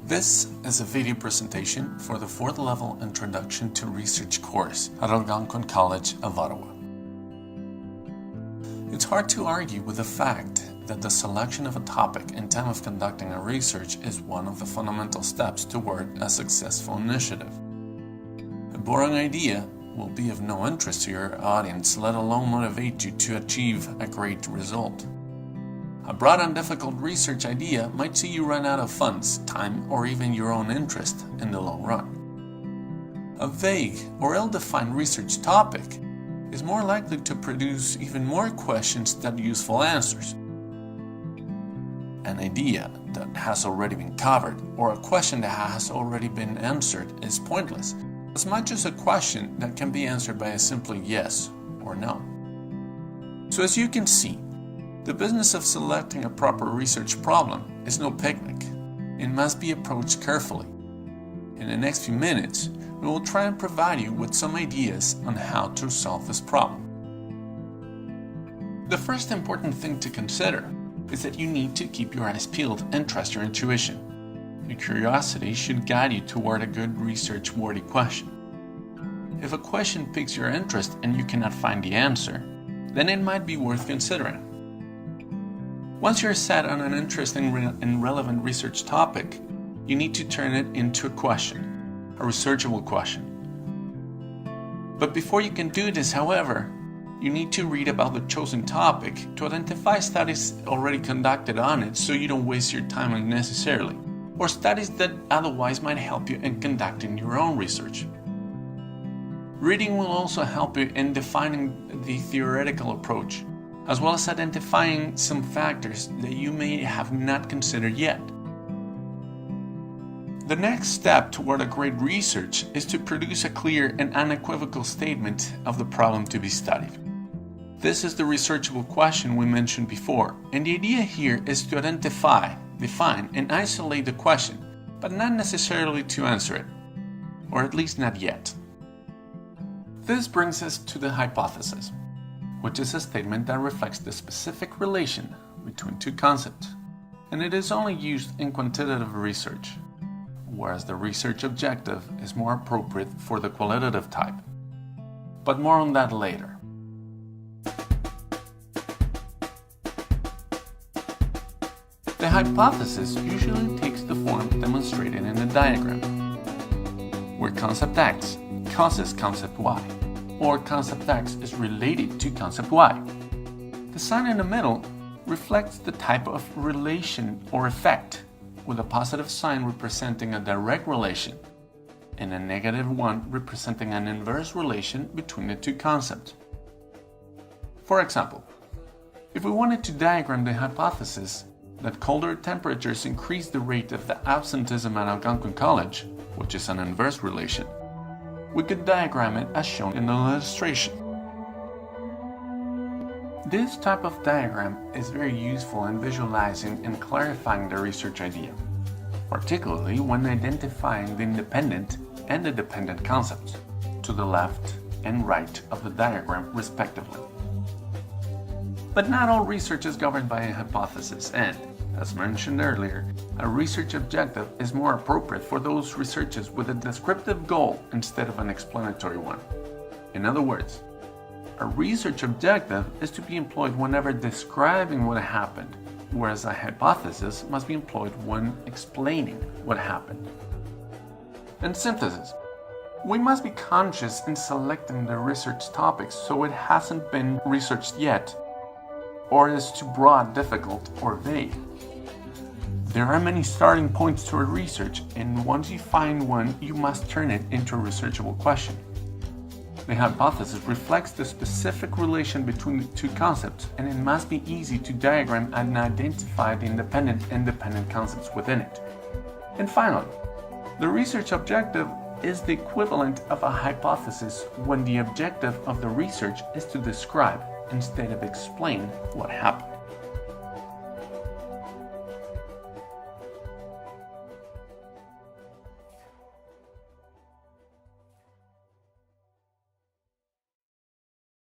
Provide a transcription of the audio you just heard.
This is a video presentation for the 4th level Introduction to Research course at Algonquin College of Ottawa. It's hard to argue with the fact that the selection of a topic and time of conducting a research is one of the fundamental steps toward a successful initiative. A boring idea will be of no interest to your audience, let alone motivate you to achieve a great result. A broad and difficult research idea might see you run out of funds, time, or even your own interest in the long run. A vague or ill-defined research topic is more likely to produce even more questions than useful answers. An idea that has already been covered or a question that has already been answered is pointless, as much as a question that can be answered by a simple yes or no. So as you can see, the business of selecting a proper research problem is no picnic. It must be approached carefully. In the next few minutes, we will try and provide you with some ideas on how to solve this problem. The first important thing to consider is that you need to keep your eyes peeled and trust your intuition. Your curiosity should guide you toward a good research-worthy question. If a question piques your interest and you cannot find the answer, then it might be worth considering. Once you're set on an interesting and relevant research topic, you need to turn it into a question, a researchable question. But before you can do this, however, you need to read about the chosen topic to identify studies already conducted on it so you don't waste your time unnecessarily, or studies that otherwise might help you in conducting your own research. Reading will also help you in defining the theoretical approach, as well as identifying some factors that you may have not considered yet. The next step toward a great research is to produce a clear and unequivocal statement of the problem to be studied. This is the researchable question we mentioned before, and the idea here is to identify, define, and isolate the question, but not necessarily to answer it, or at least not yet. This brings us to the hypothesis, which is a statement that reflects the specific relation between two concepts, and it is only used in quantitative research, whereas the research objective is more appropriate for the qualitative type. But more on that later. The hypothesis usually takes the form demonstrated in the diagram, where concept X causes concept Y, or concept X is related to concept Y. The sign in the middle reflects the type of relation or effect, with a positive sign representing a direct relation and a negative one representing an inverse relation between the two concepts. For example, if we wanted to diagram the hypothesis that colder temperatures increase the rate of the absenteeism at Algonquin College, which is an inverse relation, we could diagram it as shown in the illustration. This type of diagram is very useful in visualizing and clarifying the research idea, particularly when identifying the independent and the dependent concepts to the left and right of the diagram respectively. But not all research is governed by a hypothesis, and, as mentioned earlier, a research objective is more appropriate for those researches with a descriptive goal instead of an explanatory one. In other words, a research objective is to be employed whenever describing what happened, whereas a hypothesis must be employed when explaining what happened. In synthesis, we must be conscious in selecting the research topics so it hasn't been researched yet, or is too broad, difficult, or vague. There are many starting points to a research, and once you find one, you must turn it into a researchable question. The hypothesis reflects the specific relation between the two concepts, and it must be easy to diagram and identify the independent and dependent concepts within it. And finally, the research objective is the equivalent of a hypothesis when the objective of the research is to describe instead of explain what happened.